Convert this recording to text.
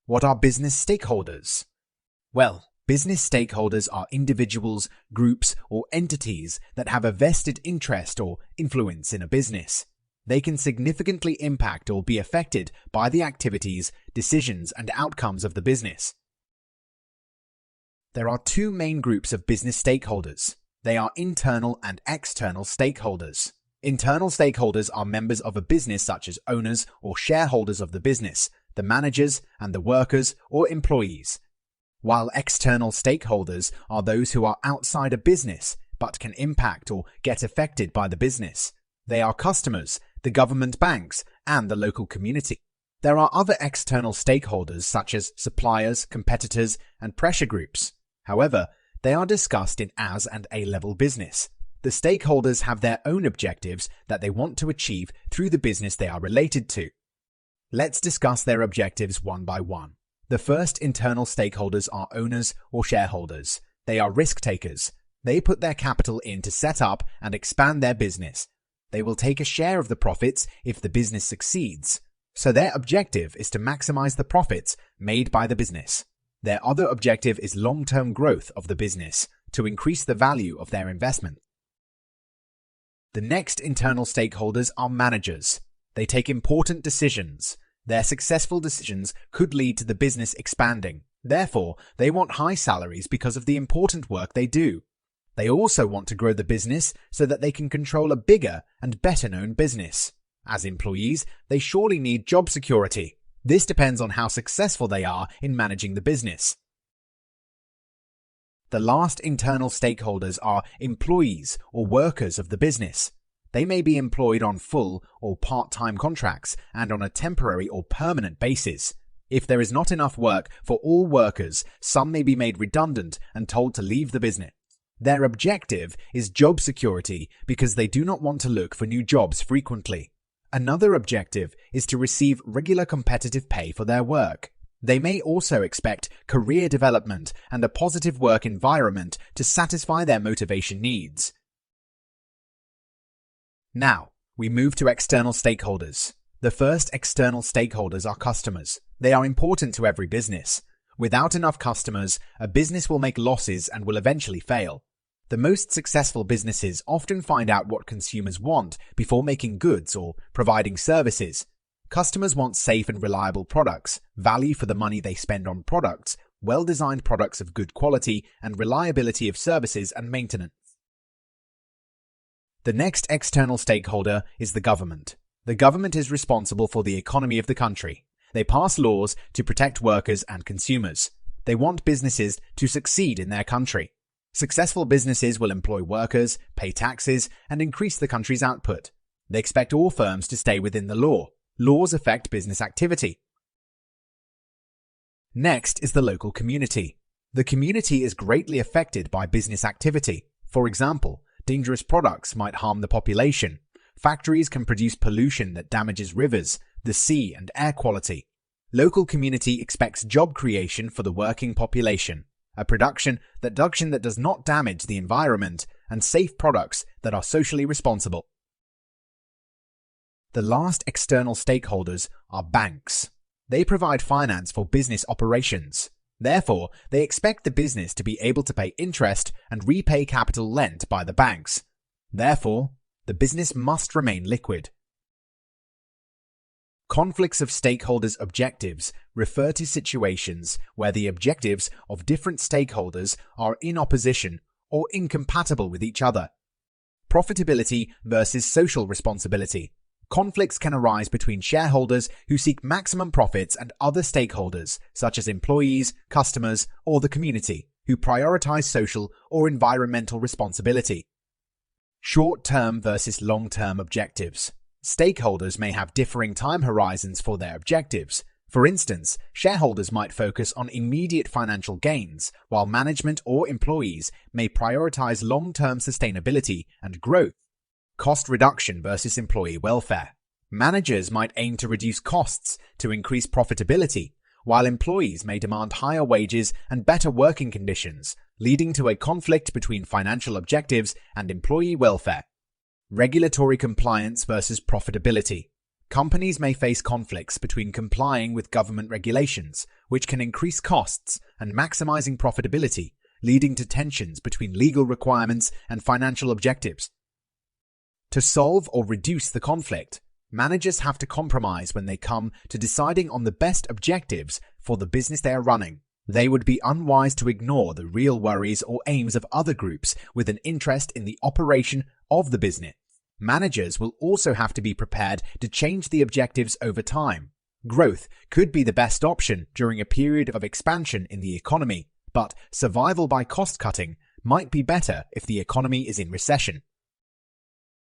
What are business stakeholders? Well, business stakeholders are individuals, groups, or entities that have a vested interest or influence in a business. They can significantly impact or be affected by the activities, decisions, and outcomes of the business. There are two main groups of business stakeholders. They are internal and external stakeholders. Internal stakeholders are members of a business such as owners or shareholders of the business, the managers and the workers or employees. While external stakeholders are those who are outside a business but can impact or get affected by the business. They are customers, the government, banks, and the local community. There are other external stakeholders such as suppliers, competitors, and pressure groups. However, they are discussed in as and A-level business. The stakeholders have their own objectives that they want to achieve through the business they are related to. Let's discuss their objectives one by one. The first internal stakeholders are owners or shareholders. They are risk takers. They put their capital in to set up and expand their business. They will take a share of the profits if the business succeeds. So their objective is to maximize the profits made by the business. Their other objective is long-term growth of the business to increase the value of their investment. The next internal stakeholders are managers. They take important decisions. Their successful decisions could lead to the business expanding. Therefore, they want high salaries because of the important work they do. They also want to grow the business so that they can control a bigger and better-known business. As employees, they surely need job security. This depends on how successful they are in managing the business. The last internal stakeholders are employees or workers of the business. They may be employed on full or part-time contracts and on a temporary or permanent basis. If there is not enough work for all workers, some may be made redundant and told to leave the business. Their objective is job security because they do not want to look for new jobs frequently. Another objective is to receive regular competitive pay for their work. They may also expect career development and a positive work environment to satisfy their motivation needs. Now, we move to external stakeholders. The first external stakeholders are customers. They are important to every business. Without enough customers, a business will make losses and will eventually fail. The most successful businesses often find out what consumers want before making goods or providing services. Customers want safe and reliable products, value for the money they spend on products, well-designed products of good quality, and reliability of services and maintenance. The next external stakeholder is the government. The government is responsible for the economy of the country. They pass laws to protect workers and consumers. They want businesses to succeed in their country. Successful businesses will employ workers, pay taxes, and increase the country's output. They expect all firms to stay within the law. Laws affect business activity. Next is the local community. The community is greatly affected by business activity. For example, dangerous products might harm the population. Factories can produce pollution that damages rivers, the sea, and air quality. Local community expects job creation for the working population, a production that does not damage the environment, and safe products that are socially responsible. The last external stakeholders are banks. They provide finance for business operations. Therefore, they expect the business to be able to pay interest and repay capital lent by the banks. Therefore, the business must remain liquid. Conflicts of stakeholders' objectives refer to situations where the objectives of different stakeholders are in opposition or incompatible with each other. Profitability versus social responsibility. Conflicts can arise between shareholders who seek maximum profits and other stakeholders, such as employees, customers, or the community, who prioritize social or environmental responsibility. Short-term versus long-term objectives. Stakeholders may have differing time horizons for their objectives. For instance, shareholders might focus on immediate financial gains, while management or employees may prioritize long-term sustainability and growth. Cost reduction versus employee welfare. Managers might aim to reduce costs to increase profitability, while employees may demand higher wages and better working conditions, leading to a conflict between financial objectives and employee welfare. Regulatory compliance versus profitability. Companies may face conflicts between complying with government regulations, which can increase costs, and maximizing profitability, leading to tensions between legal requirements and financial objectives. To solve or reduce the conflict, managers have to compromise when they come to deciding on the best objectives for the business they are running. They would be unwise to ignore the real worries or aims of other groups with an interest in the operation of the business. Managers will also have to be prepared to change the objectives over time. Growth could be the best option during a period of expansion in the economy, but survival by cost-cutting might be better if the economy is in recession.